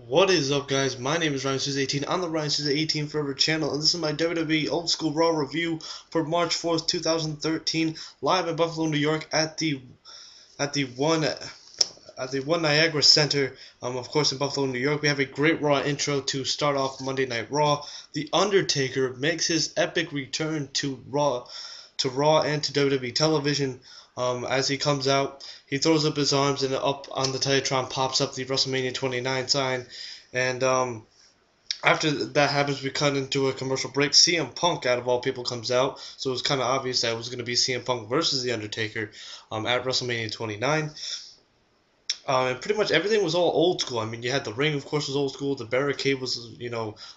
What is up, guys? My name is Ryan18 on the Ryan18 Forever channel, and this is my WWE Old School Raw review for March 4th, 2013, live in Buffalo, New York, at the One Niagara Center. Of course, in Buffalo, New York, we have a great Raw intro to start off Monday Night Raw. The Undertaker makes his epic return to Raw and to WWE Television. As he comes out, he throws up his arms, and up on the Titantron pops up the WrestleMania 29 sign. And after that happens, we cut into a commercial break. CM Punk, out of all people, comes out, so it was kind of obvious that it was going to be CM Punk versus The Undertaker at WrestleMania 29. And pretty much everything was all old school. I mean, you had the ring, of course, was old school. The barricade was,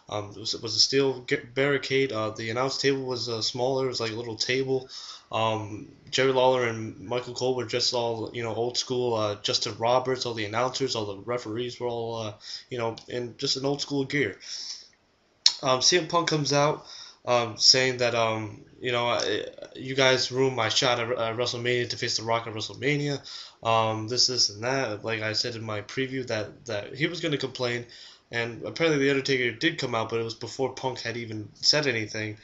was a steel barricade. The announce table was smaller. It was like a little table. Jerry Lawler and Michael Cole were just all, old school. Justin Roberts, all the announcers, all the referees were all, in just an old school gear. CM Punk comes out saying that, you guys ruined my shot at WrestleMania to face The Rock at WrestleMania. This, and that. Like I said in my preview, that he was going to complain, and apparently The Undertaker did come out, but it was before Punk had even said anything.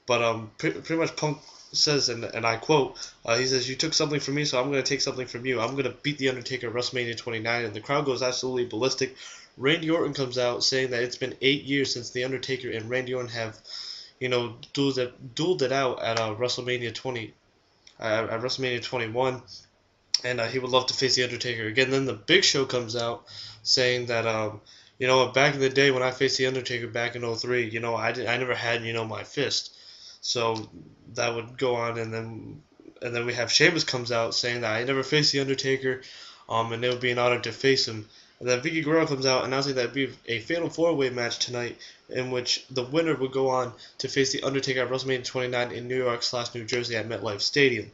But pretty much Punk says, and I quote, he says, "You took something from me, so I'm going to take something from you. I'm going to beat The Undertaker at WrestleMania 29, and the crowd goes absolutely ballistic. Randy Orton comes out saying that it's been 8 years since The Undertaker and Randy Orton have, dueled it out at WrestleMania 20, at WrestleMania 21, and he would love to face The Undertaker again. Then the Big Show comes out saying that, back in the day when I faced The Undertaker back in 03, I never had, my fist." So that would go on, and then we have Sheamus comes out saying that I never faced The Undertaker, and it would be an honor to face him. And then Vicky Guerrero comes out announcing that it would be a fatal four-way match tonight, in which the winner would go on to face The Undertaker at WrestleMania 29 in New York/New Jersey at MetLife Stadium.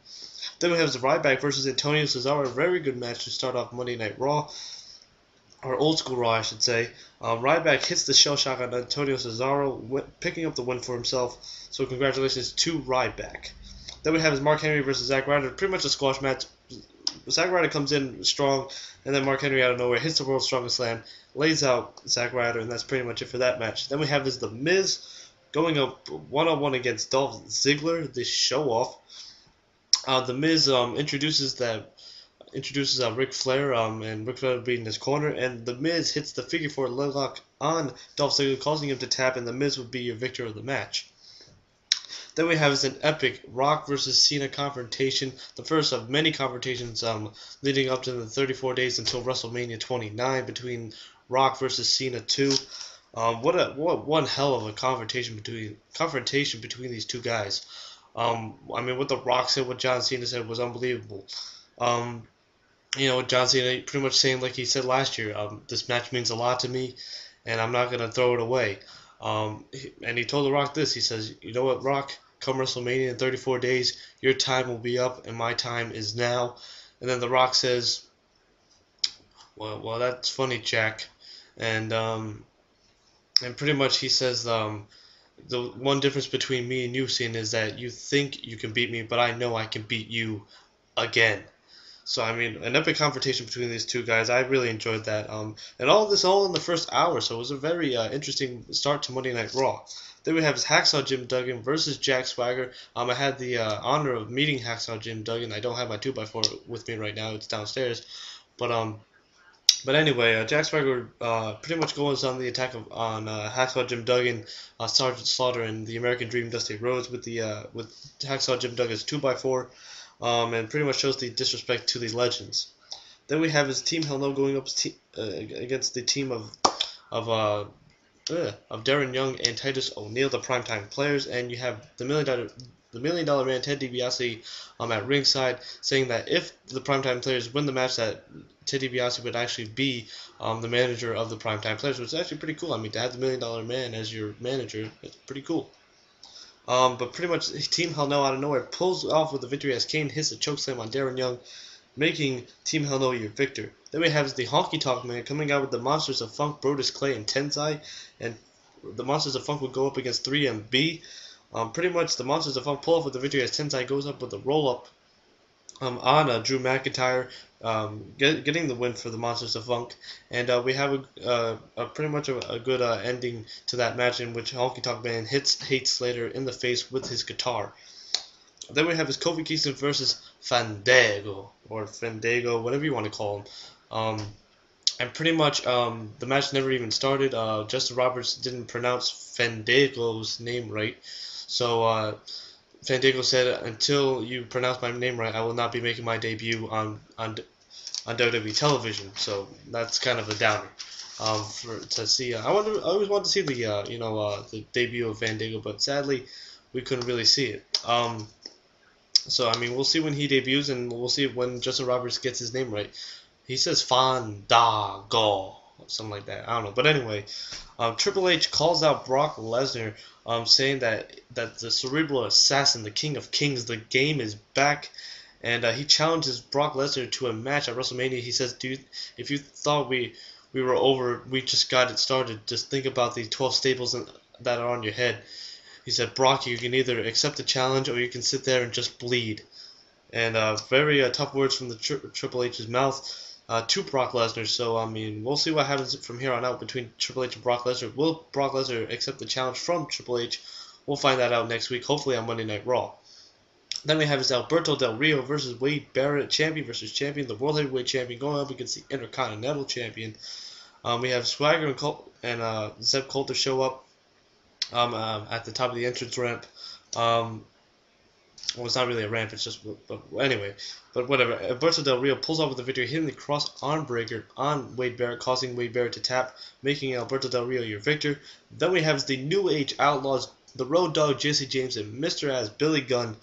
Then we have the Ryback versus Antonio Cesaro, a very good match to start off Monday Night Raw, or Old School Raw, I should say. Ryback hits the shell shock on Antonio Cesaro, picking up the win for himself. So congratulations to Ryback. Then we have Mark Henry versus Zack Ryder, pretty much a squash match. Zack Ryder comes in strong, and then Mark Henry out of nowhere hits the World's Strongest Slam, lays out Zack Ryder, and that's pretty much it for that match. Then we have The Miz going up one-on-one against Dolph Ziggler, this show-off. The Miz introduces Ric Flair, and Ric Flair will be in his corner, and The Miz hits the figure four leg lock on Dolph Ziggler, causing him to tap, and The Miz would be your victor of the match. Then we have an epic Rock versus Cena confrontation, the first of many confrontations leading up to the 34 days until WrestleMania 29 between Rock versus Cena 2. What one hell of a confrontation between these two guys. What The Rock said, what John Cena said was unbelievable. John Cena pretty much saying, like he said last year, this match means a lot to me, and I'm not going to throw it away. And he told The Rock this. He says, "You know what, Rock? Come WrestleMania in 34 days, your time will be up, and my time is now." And then The Rock says, well, that's funny, Jack. And pretty much he says, the one difference between me and you, Cena, is that you think you can beat me, but I know I can beat you again. So, an epic confrontation between these two guys. I really enjoyed that. And all this in the first hour, so it was a very interesting start to Monday Night Raw. Then we have Hacksaw Jim Duggan versus Jack Swagger. I had the honor of meeting Hacksaw Jim Duggan. I don't have my 2x4 with me right now. It's downstairs. But anyway, Jack Swagger pretty much goes on the attack on Hacksaw Jim Duggan, Sergeant Slaughter, and the American Dream Dusty Rhodes with Hacksaw Jim Duggan's 2x4. And pretty much shows the disrespect to the legends. Then we have his Team Hell No going up against the team of Darren Young and Titus O'Neil, the Primetime Players, and you have the Million Dollar Man Ted DiBiase at ringside, saying that if the Primetime Players win the match, that Ted DiBiase would actually be the manager of the Primetime Players, which is actually pretty cool. To have the Million Dollar Man as your manager, it's pretty cool. But pretty much Team Hell No out of nowhere pulls off with the victory as Kane hits a chokeslam on Darren Young, making Team Hell No your victor. Then we have the Honky Tonk Man coming out with the Monsters of Funk, Brodus Clay, and Tensai, and the Monsters of Funk would go up against 3MB. Pretty much the Monsters of Funk pull off with the victory as Tensai goes up with a roll-up on Drew McIntyre getting the win for the Monsters of Funk, and we have a pretty much a good ending to that match in which Honky Tonk Man hits Heath Slater in the face with his guitar. Then we have his Kofi Kingston versus Fandango, or Fandango, whatever you want to call him. And pretty much the match never even started. Justin Roberts didn't pronounce Fandango's name right, so Fandango said, "Until you pronounce my name right, I will not be making my debut on WWE Television." So that's kind of a downer. To see, I always wanted to see the debut of Fandango, but sadly, we couldn't really see it. So I mean, we'll see when he debuts, and we'll see when Justin Roberts gets his name right. He says Fandango, something like that. I don't know, but anyway, Triple H calls out Brock Lesnar, saying that the cerebral assassin, the King of Kings, the game is back, and he challenges Brock Lesnar to a match at WrestleMania. He says, "Dude, if you thought we were over, we just got it started. Just think about the 12 staples that are on your head." He said, "Brock, you can either accept the challenge or you can sit there and just bleed." And very tough words from the Triple H's mouth to Brock Lesnar. So, I mean, we'll see what happens from here on out between Triple H and Brock Lesnar. Will Brock Lesnar accept the challenge from Triple H? We'll find that out next week, hopefully on Monday Night Raw. Then we have is Alberto Del Rio versus Wade Barrett, champion versus champion, the World Heavyweight Champion going up against the Intercontinental Champion. We have Swagger and Zeb Coulter show up at the top of the entrance ramp. Well, it's not really a ramp, it's just, but anyway, but whatever. Alberto Del Rio pulls off with the victory, hitting the cross arm breaker on Wade Barrett, causing Wade Barrett to tap, making Alberto Del Rio your victor. Then we have the New Age Outlaws, the Road Dogg, Jesse James, and Mr. Ass Billy Gunn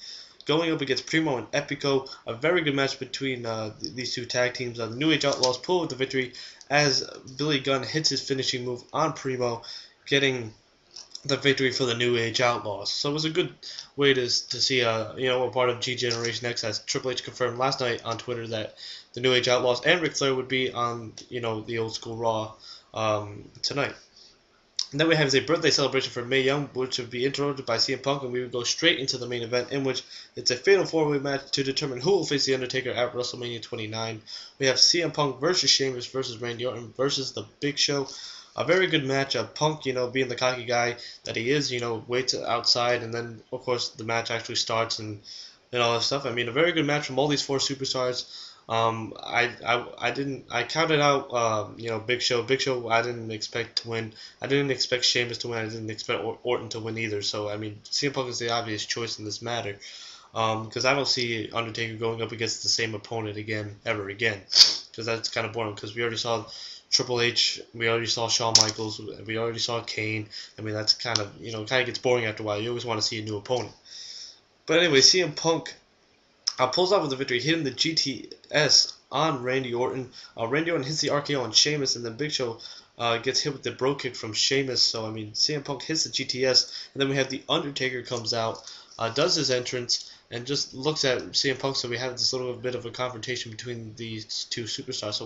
going up against Primo and Epico. A very good match between these two tag teams. The New Age Outlaws pull with the victory as Billy Gunn hits his finishing move on Primo, getting the victory for the New Age Outlaws. So it was a good way to see a part of G Generation X, as Triple H confirmed last night on Twitter that the New Age Outlaws and Ric Flair would be on the Old School Raw tonight. And then we have a birthday celebration for Mae Young, which would be interrupted by CM Punk, and we would go straight into the main event, in which it's a fatal four-way match to determine who will face the Undertaker at WrestleMania 29. We have CM Punk versus Sheamus versus Randy Orton versus The Big Show. A very good match. Punk, being the cocky guy that he is, waits outside, and then of course the match actually starts and all that stuff. I mean, a very good match from all these four superstars. I counted out Big Show. Big Show I didn't expect to win. I didn't expect Sheamus to win. I didn't expect Orton to win either. So I mean, CM Punk is the obvious choice in this matter. Because I don't see Undertaker going up against the same opponent ever again. Because that's kind of boring. Because we already saw Triple H, we already saw Shawn Michaels, we already saw Kane. I mean, that's kind of gets boring after a while. You always want to see a new opponent. But anyway, CM Punk pulls off with the victory, hitting the GTS on Randy Orton. Randy Orton hits the RKO on Sheamus, and then Big Show gets hit with the bro kick from Sheamus. So, I mean, CM Punk hits the GTS, and then we have the Undertaker comes out, does his entrance, and just looks at CM Punk. So we have this little bit of a confrontation between these two superstars. So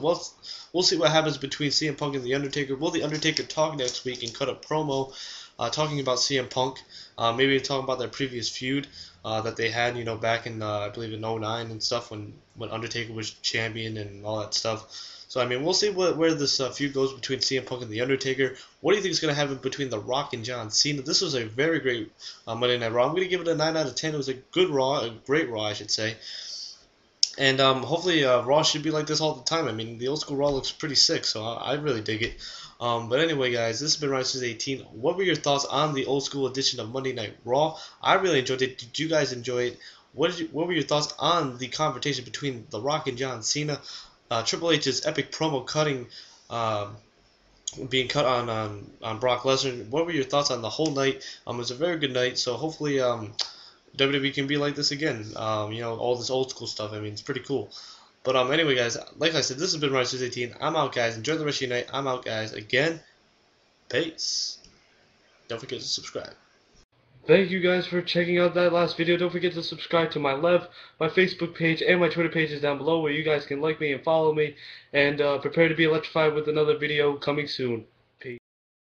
we'll see what happens between CM Punk and the Undertaker. Will the Undertaker talk next week and cut a promo talking about CM Punk? Maybe talking about their previous feud that they had, back in I believe in 2009 and stuff when Undertaker was champion and all that stuff. So I mean, we'll see where this feud goes between CM Punk and the Undertaker. What do you think is going to happen between The Rock and John Cena? This was a very great Monday Night Raw. I'm going to give it a 9 out of 10. It was a good Raw, a great Raw, I should say. And hopefully Raw should be like this all the time. I mean, the Old School Raw looks pretty sick, so I really dig it. But anyway, guys, this has been Ryan 18. What were your thoughts on the Old School edition of Monday Night Raw? I really enjoyed it. Did you guys enjoy it? What were your thoughts on the confrontation between The Rock and John Cena? Triple H's epic promo cutting, being cut on Brock Lesnar. What were your thoughts on the whole night? It was a very good night, so hopefully WWE can be like this again. All this old school stuff. I mean, it's pretty cool. But anyway, guys, like I said, this has been Ryan 18. I'm out, guys. Enjoy the rest of your night. I'm out, guys. Again, peace. Don't forget to subscribe. Thank you guys for checking out that last video. Don't forget to subscribe to my Facebook page, and my Twitter page is down below where you guys can like me and follow me. And prepare to be electrified with another video coming soon.